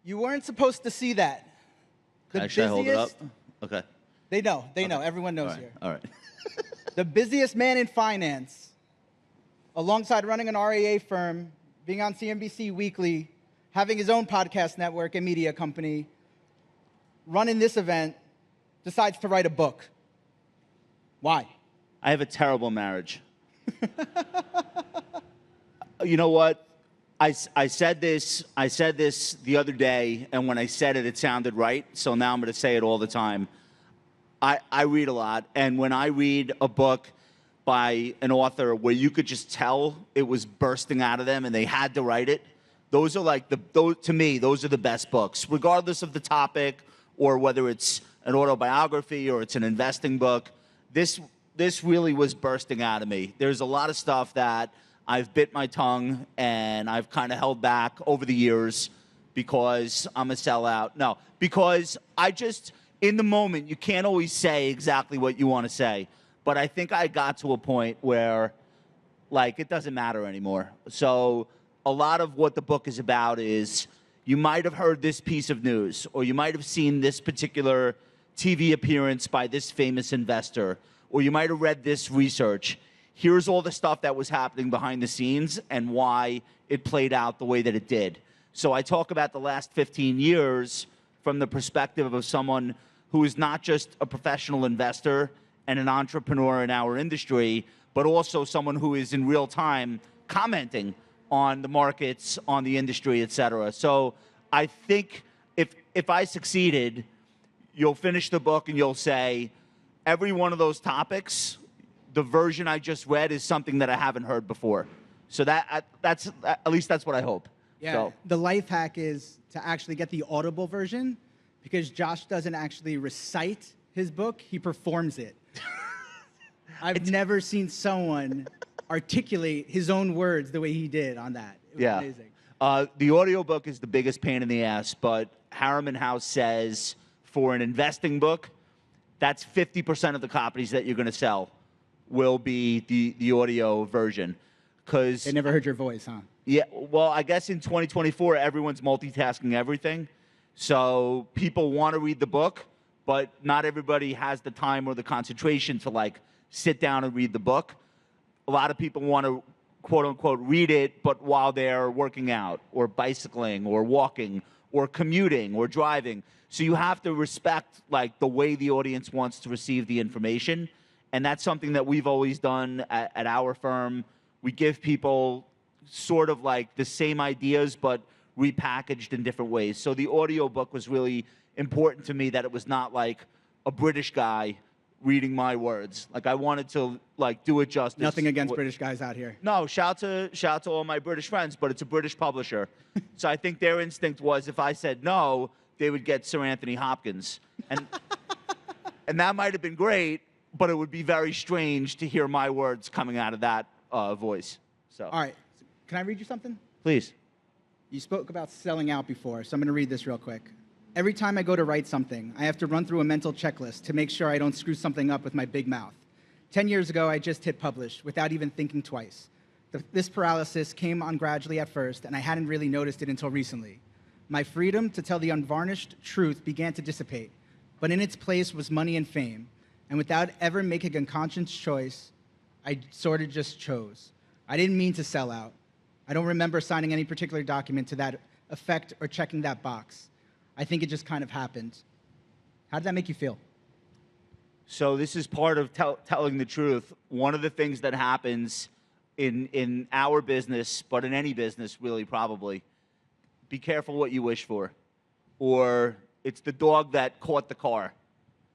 You weren't supposed to see that. The Should I hold it up? busiest- Okay. They know. They know. Everyone knows All right. here. All right. The busiest man in finance, alongside running an RIA firm, being on CNBC Weekly, having his own podcast network and media company, running this event, decides to write a book. Why? I have a terrible marriage. You know what? I said this the other day, and when I said it, it sounded right. So now I'm going to say it all the time. I read a lot, and when I read a book by an author where you could just tell it was bursting out of them and they had to write it, those are like to me, those are the best books, regardless of the topic or whether it's an autobiography or it's an investing book. This really was bursting out of me. There's a lot of stuff that I've bit my tongue and I've kind of held back over the years because I'm a sellout. No, because in the moment, you can't always say exactly what you want to say. But I think I got to a point where, like, it doesn't matter anymore. So a lot of what the book is about is you might have heard this piece of news, or you might have seen this particular TV appearance by this famous investor, or you might have read this research. Here's all the stuff that was happening behind the scenes and why it played out the way that it did. So I talk about the last 15 years from the perspective of someone who is not just a professional investor and an entrepreneur in our industry, but also someone who is in real time commenting on the markets, on the industry, et cetera. So I think if I succeeded, you'll finish the book and you'll say, every one of those topics, the version I just read is something that I haven't heard before. So that's at least that's what I hope. Yeah. So. The life hack is to actually get the Audible version, because Josh doesn't actually recite his book, he performs it. I've never seen someone articulate his own words the way he did on that. It was amazing. The audiobook is the biggest pain in the ass, but Harriman House says for an investing book, that's 50% of the copies that you're going to sell will be the audio version. Because They never heard your voice, huh? Yeah, well, I guess in 2024, everyone's multitasking everything. So people want to read the book, but not everybody has the time or the concentration to, like, sit down and read the book. A lot of people want to, quote unquote, read it, but while they're working out or bicycling or walking or commuting or driving. So you have to respect, like, the way the audience wants to receive the information. And that's something that we've always done at our firm. We give people sort of like the same ideas, but repackaged in different ways. So the audio book was really important to me, that it was not like a British guy reading my words. Like, I wanted to, like, do it justice. Nothing against British guys out here. No, shout to all my British friends, but it's a British publisher. So I think their instinct was if I said no, they would get Sir Anthony Hopkins. And that might have been great, but it would be very strange to hear my words coming out of that voice. So. All right. Can I read you something? Please. You spoke about selling out before, so I'm going to read this real quick. Every time I go to write something, I have to run through a mental checklist to make sure I don't screw something up with my big mouth. 10 years ago, I just hit publish without even thinking twice. This paralysis came on gradually at first, and I hadn't really noticed it until recently. My freedom to tell the unvarnished truth began to dissipate, but in its place was money and fame. And without ever making a conscious choice, I sort of just chose. I didn't mean to sell out. I don't remember signing any particular document to that effect or checking that box. I think it just kind of happened. How did that make you feel? So this is part of telling the truth. One of the things that happens in our business, but in any business really probably, be careful what you wish for. Or it's the dog that caught the car.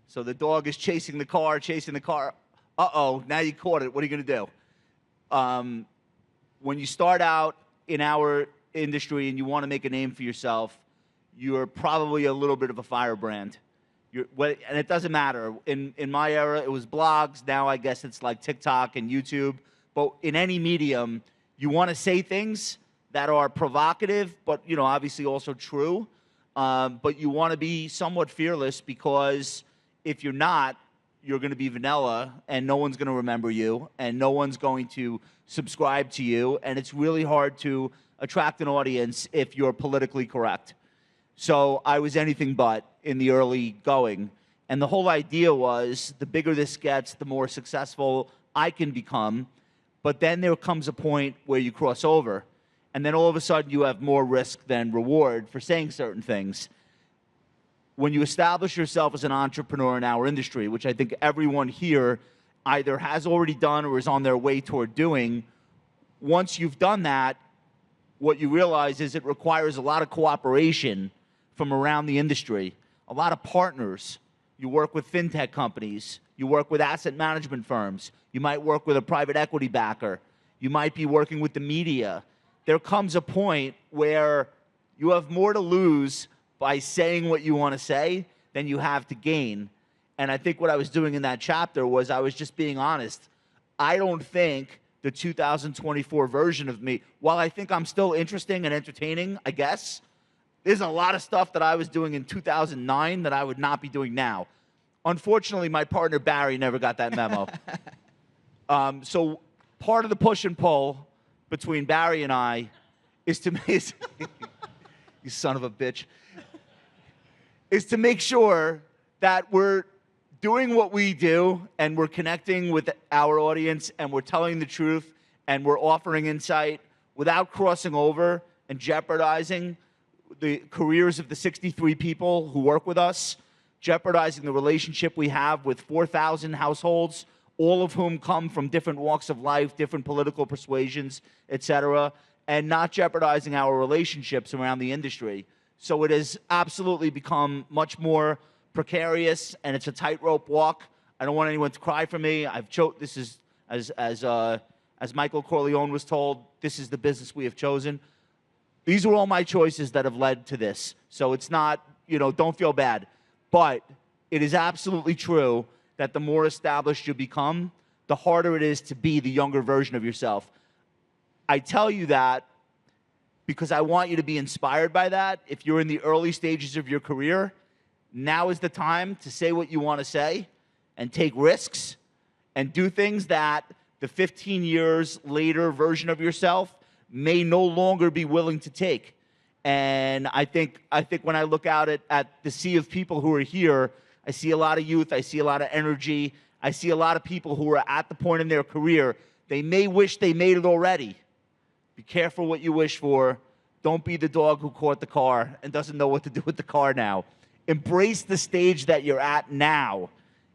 So the dog is chasing the car. Uh-oh, now you caught it. What are you going to do? When you start out in our industry and you want to make a name for yourself, you're probably a little bit of a firebrand. And it doesn't matter. In my era, it was blogs. Now I guess it's like TikTok and YouTube. But in any medium, you want to say things that are provocative, but, you know, obviously also true. But you want to be somewhat fearless, because if you're not, you're going to be vanilla, and no one's going to remember you, and no one's going to subscribe to you, and it's really hard to attract an audience if you're politically correct. So I was anything but in the early going. And the whole idea was the bigger this gets, the more successful I can become. But then there comes a point where you cross over. And then all of a sudden you have more risk than reward for saying certain things. When you establish yourself as an entrepreneur in our industry, which I think everyone here either has already done or is on their way toward doing, once you've done that, what you realize is it requires a lot of cooperation from around the industry, a lot of partners. You work with fintech companies. You work with asset management firms. You might work with a private equity backer. You might be working with the media. There comes a point where you have more to lose by saying what you want to say than you have to gain. And I think what I was doing in that chapter was I was just being honest. I don't think the 2024 version of me, while I think I'm still interesting and entertaining, I guess, there's a lot of stuff that I was doing in 2009 that I would not be doing now. Unfortunately, my partner Barry never got that memo. So part of the push and pull between Barry and I is to make, you son of a bitch, is to make sure that we're doing what we do and we're connecting with our audience and we're telling the truth and we're offering insight without crossing over and jeopardizing the careers of the 63 people who work with us, jeopardizing the relationship we have with 4,000 households, all of whom come from different walks of life, different political persuasions, et cetera, and not jeopardizing our relationships around the industry. So it has absolutely become much more precarious, and it's a tightrope walk. I don't want anyone to cry for me. This is, as Michael Corleone was told, this is the business we have chosen. These are all my choices that have led to this. So it's not, don't feel bad. But it is absolutely true that the more established you become, the harder it is to be the younger version of yourself. I tell you that because I want you to be inspired by that. If you're in the early stages of your career, now is the time to say what you want to say and take risks and do things that the 15 years later version of yourself may no longer be willing to take. And I think when I look out at the sea of people who are here, I see a lot of youth, I see a lot of energy, I see a lot of people who are at the point in their career, they may wish they made it already. Be careful what you wish for. Don't be the dog who caught the car and doesn't know what to do with the car now. Embrace the stage that you're at now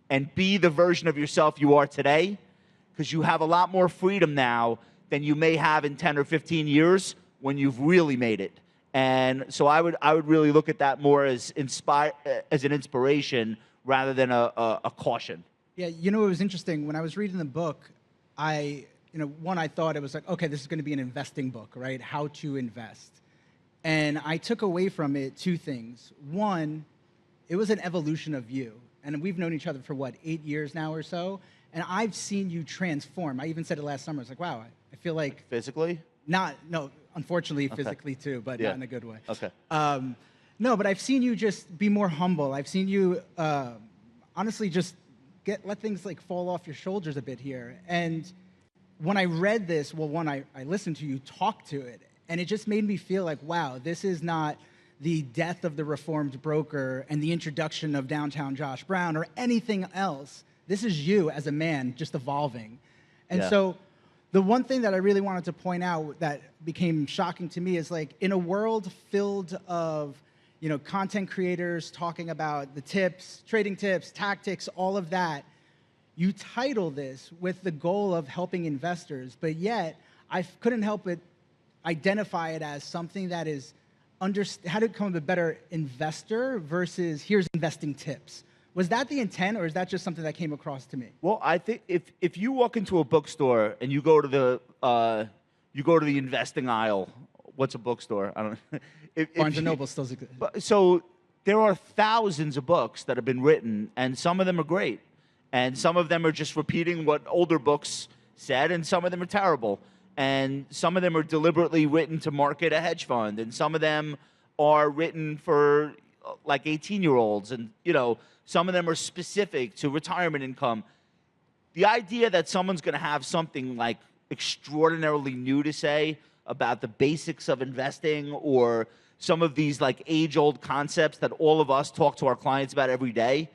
and be the version of yourself you are today, because you have a lot more freedom now than you may have in 10 or 15 years when you've really made it. And so I would really look at that more as an inspiration rather than a caution. Yeah, it was interesting. When I was reading the book, I thought it was like, okay, this is going to be an investing book, right? How to invest. And I took away from it two things. One, it was an evolution of you. And we've known each other for, 8 years now or so? And I've seen you transform. I even said it last summer. I was like, wow, I feel like... Physically? No, unfortunately, okay. physically too, but yeah. not in a good way. Okay. No, but I've seen you just be more humble. I've seen you, honestly, just let things like fall off your shoulders a bit here. And when I read this, I listened to you talk to it, and it just made me feel like, wow, this is not the death of the reformed broker and the introduction of downtown Josh Brown or anything else. This is you as a man just evolving. And so the one thing that I really wanted to point out that became shocking to me is, like, in a world filled of, content creators talking about the tips, trading tips, tactics, all of that, you title this with the goal of helping investors, but yet I couldn't help but identify it as something that is how to become a better investor versus here's investing tips. Was that the intent, or is that just something that came across to me? Well, I think if you walk into a bookstore and you go to the investing aisle, what's a bookstore? I don't know. Barnes & Noble still exists. So there are thousands of books that have been written, and some of them are great. And some of them are just repeating what older books said, and some of them are terrible. And some of them are deliberately written to market a hedge fund, and some of them are written for like 18-year-olds, and some of them are specific to retirement income. The idea that someone's going to have something like extraordinarily new to say about the basics of investing or some of these like age-old concepts that all of us talk to our clients about every day,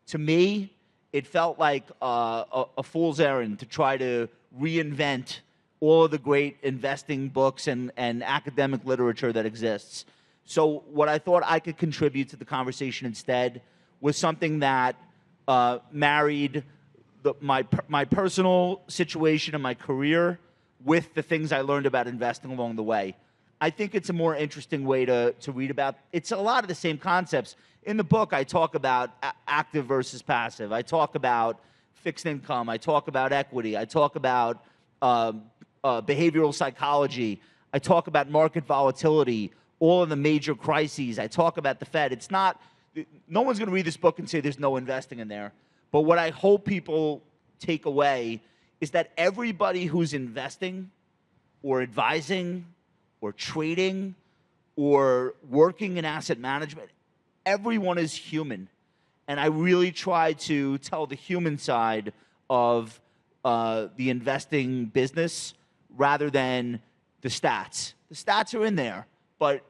to me, it felt like a fool's errand to try to reinvent all of the great investing books and academic literature that exists. So what I thought I could contribute to the conversation instead was something that married my personal situation and my career with the things I learned about investing along the way. I think it's a more interesting way to read about. It's a lot of the same concepts. In the book, I talk about active versus passive. I talk about fixed income. I talk about equity. I talk about behavioral psychology. I talk about market volatility, all of the major crises. I talk about the Fed. It's not, no one's going to read this book and say there's no investing in there. But what I hope people take away is that everybody who's investing or advising or trading or working in asset management, everyone is human. And I really try to tell the human side of the investing business rather than the stats. The stats are in there, but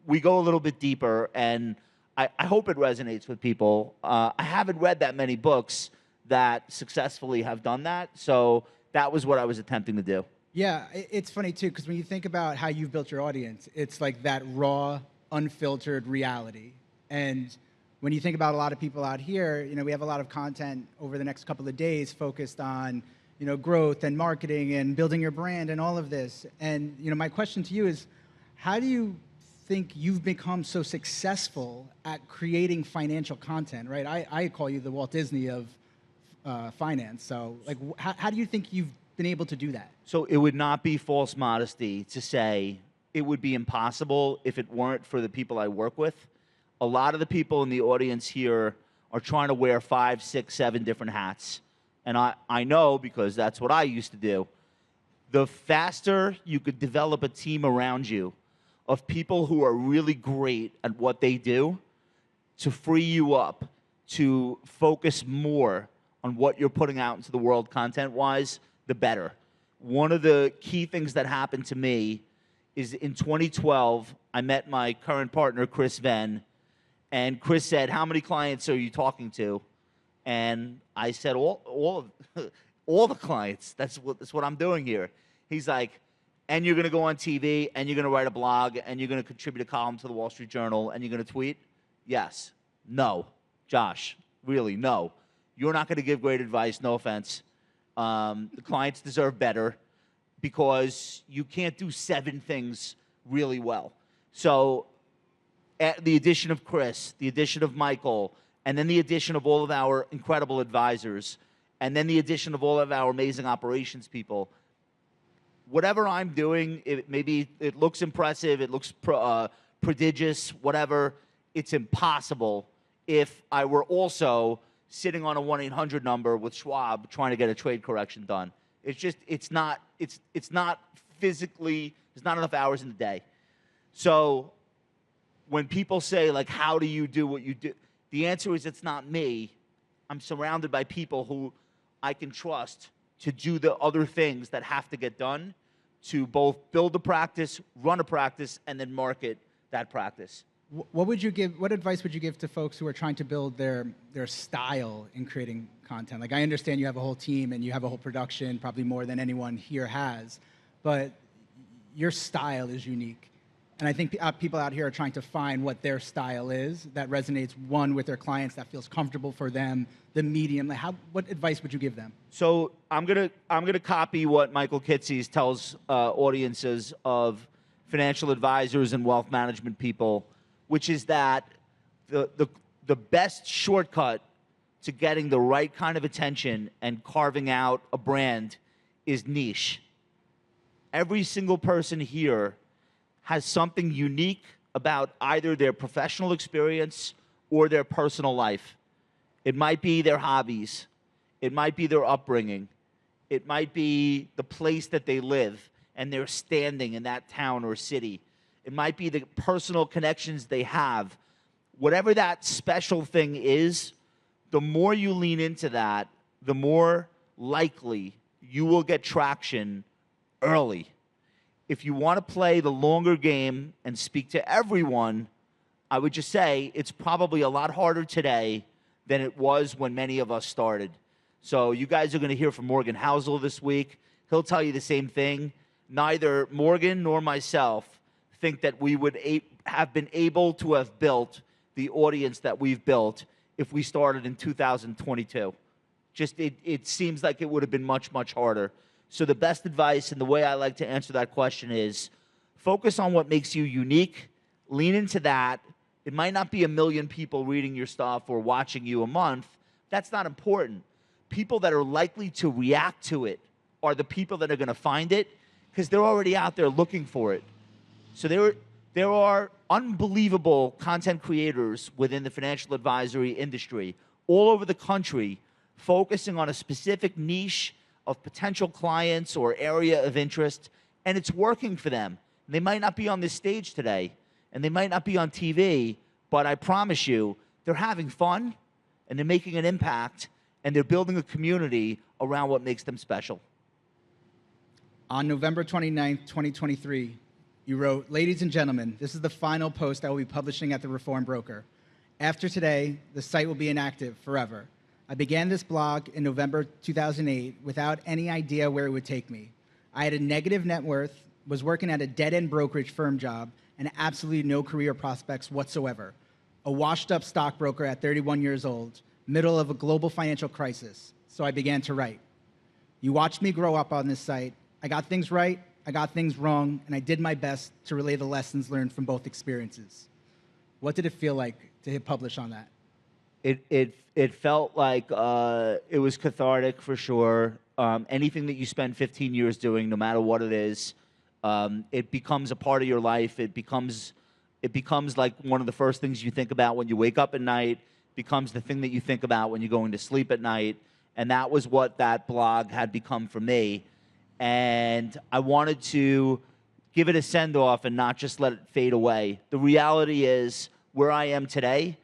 we go a little bit deeper, and I hope it resonates with people. I haven't read that many books that successfully have done that, so that was what I was attempting to do. Yeah, it's funny too, because when you think about how you've built your audience, it's like that raw, unfiltered reality. And when you think about a lot of people out here, you know, we have a lot of content over the next couple of days focused on, you know, growth and marketing and building your brand and all of this. And, you know, my question to you is, how do you think you've become so successful at creating financial content, right? I call you the Walt Disney of finance. So, like, how do you think you've been able to do that? So it would not be false modesty to say it would be impossible if it weren't for the people I work with. A lot of the people in the audience here are trying to wear 5, 6, 7 different hats. And I know, because that's what I used to do, the faster you could develop a team around you of people who are really great at what they do to free you up to focus more on what you're putting out into the world content-wise, the better. One of the key things that happened to me is in 2012, I met my current partner, Chris Venn, and Chris said, "How many clients are you talking to?" And I said, all the clients. That's what I'm doing here. He's like, "And you're going to go on TV, and you're going to write a blog, and you're going to contribute a column to the Wall Street Journal, and you're going to tweet?" Yes. No. Josh, really, no. You're not going to give great advice, no offense. The clients deserve better because you can't do 7 things really well. So the addition of Chris, the addition of Michael, and then the addition of all of our incredible advisors, and then the addition of all of our amazing operations people, whatever I'm doing, maybe it looks impressive, it looks prodigious, whatever, it's impossible if I were also sitting on a 1-800 number with Schwab trying to get a trade correction done. It's not physically, there's not enough hours in the day. So when people say, like, how do you do what you do? The answer is, it's not me. I'm surrounded by people who I can trust to do the other things that have to get done to both build a practice, run a practice, and then market that practice. What would you give? What advice would you give to folks who are trying to build their style in creating content? Like, I understand you have a whole team and you have a whole production, probably more than anyone here has, but your style is unique. And I think people out here are trying to find what their style is that resonates, one, with their clients, that feels comfortable for them, the medium. Like, what advice would you give them? So I'm gonna copy what Michael Kitces tells audiences of financial advisors and wealth management people, which is that the best shortcut to getting the right kind of attention and carving out a brand is niche. Every single person here has something unique about either their professional experience or their personal life. It might be their hobbies. It might be their upbringing. It might be the place that they live and their standing in that town or city. It might be the personal connections they have. Whatever that special thing is, the more you lean into that, the more likely you will get traction early. if you want to play the longer game and speak to everyone, I would just say it's probably a lot harder today than it was when many of us started. So you guys are going to hear from Morgan Housel this week. He'll tell you the same thing. Neither Morgan nor myself think that we would have been able to have built the audience that we've built if we started in 2022. Just it seems like it would have been much, much harder. So the best advice and the way I like to answer that question is focus on what makes you unique, lean into that. It might not be 1 million people reading your stuff or watching you a month. That's not important. People that are likely to react to it are the people that are going to find it because they're already out there looking for it. So there are unbelievable content creators within the financial advisory industry all over the country focusing on a specific niche of potential clients or area of interest, and it's working for them. They might not be on this stage today, and they might not be on TV, but I promise you, they're having fun, and they're making an impact, and they're building a community around what makes them special. On November 29th, 2023, you wrote, "Ladies and gentlemen, this is the final post I will be publishing at the Reform Broker. After today, the site will be inactive forever. I began this blog in November 2008 without any idea where it would take me. I had a negative net worth, was working at a dead-end brokerage firm job, and absolutely no career prospects whatsoever. A washed-up stockbroker at 31 years old, middle of a global financial crisis. So I began to write. You watched me grow up on this site. I got things right, I got things wrong, and I did my best to relay the lessons learned from both experiences." What did it feel like to hit publish on that? It felt like it was cathartic for sure. Anything that you spend 15 years doing, no matter what it is, it becomes a part of your life. It becomes like one of the first things you think about when you wake up at night, becomes the thing that you think about when you're going to sleep at night. And that was what that blog had become for me. And I wanted to give it a send-off and not just let it fade away. The reality is, where I am today,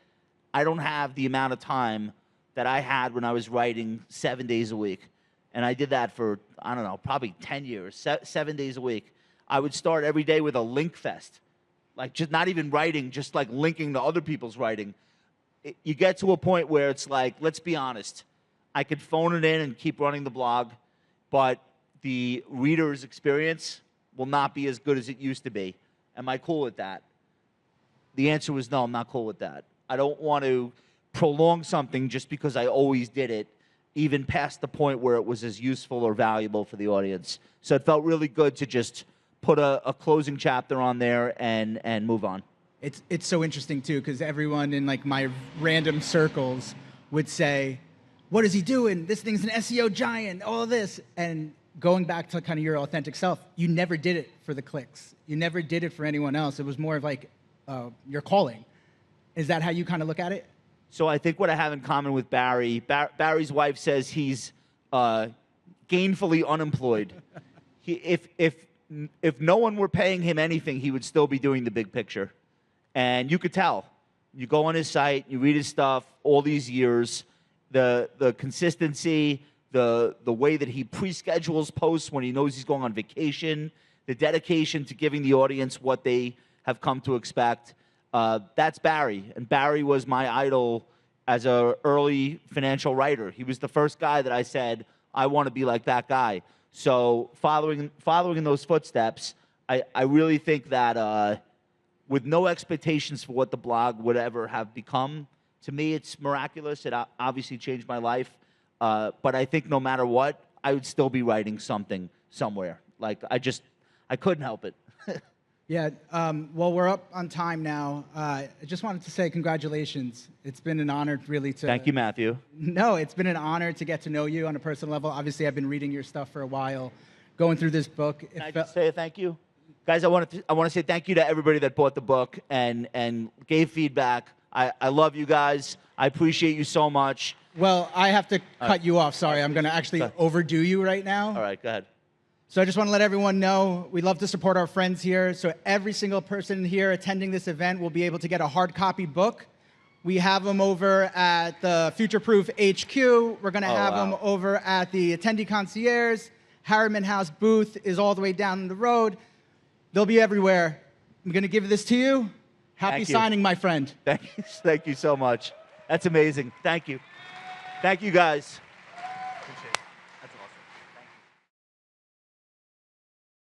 I don't have the amount of time that I had when I was writing 7 days a week. And I did that for, I don't know, probably 10 years, 7 days a week. I would start every day with a link fest. Like, just not even writing, just like linking to other people's writing. You get to a point where it's like, let's be honest. I could phone it in and keep running the blog, but the reader's experience will not be as good as it used to be. Am I cool with that? The answer was no, I'm not cool with that. I don't want to prolong something just because I always did it, even past the point where it was as useful or valuable for the audience. So it felt really good to just put a closing chapter on there and move on. It's so interesting, too, because everyone in like my random circles would say, what is he doing? This thing's an SEO giant, all this. And going back to kind of your authentic self, you never did it for the clicks. You never did it for anyone else. It was more of like your calling. Is that how you kind of look at it? So I think what I have in common with Barry, Barry's wife says he's gainfully unemployed. If no one were paying him anything, he would still be doing the big picture. And you could tell. You go on his site, you read his stuff all these years, the consistency, the way that he pre-schedules posts when he knows he's going on vacation, the dedication to giving the audience what they have come to expect. That's Barry. And Barry was my idol as an early financial writer. He was the first guy that I said, I want to be like that guy. So following in those footsteps, I really think that with no expectations for what the blog would ever have become, to me it's miraculous. It obviously changed my life. But I think no matter what, I would still be writing something somewhere. Like, I couldn't help it. Yeah, well, we're up on time now. I just wanted to say congratulations. It's been an honor really to... Thank you, Matthew. No, it's been an honor to get to know you on a personal level. Obviously, I've been reading your stuff for a while, going through this book. Can I just say a thank you? Guys, I want to say thank you to everybody that bought the book and gave feedback. I love you guys. I appreciate you so much. Well, I have to cut you off. Sorry, I'm going to actually overdo you right now. All right, go ahead. So I just want to let everyone know we love to support our friends here. So every single person here attending this event will be able to get a hard copy book. We have them over at the Future Proof HQ. We're going to have them over at the Attendee Concierge. Harriman House booth is all the way down the road. They'll be everywhere. I'm going to give this to you. Happy Thank you. signing, my friend. Thank you so much. That's amazing. Thank you. Thank you, guys. Appreciate it.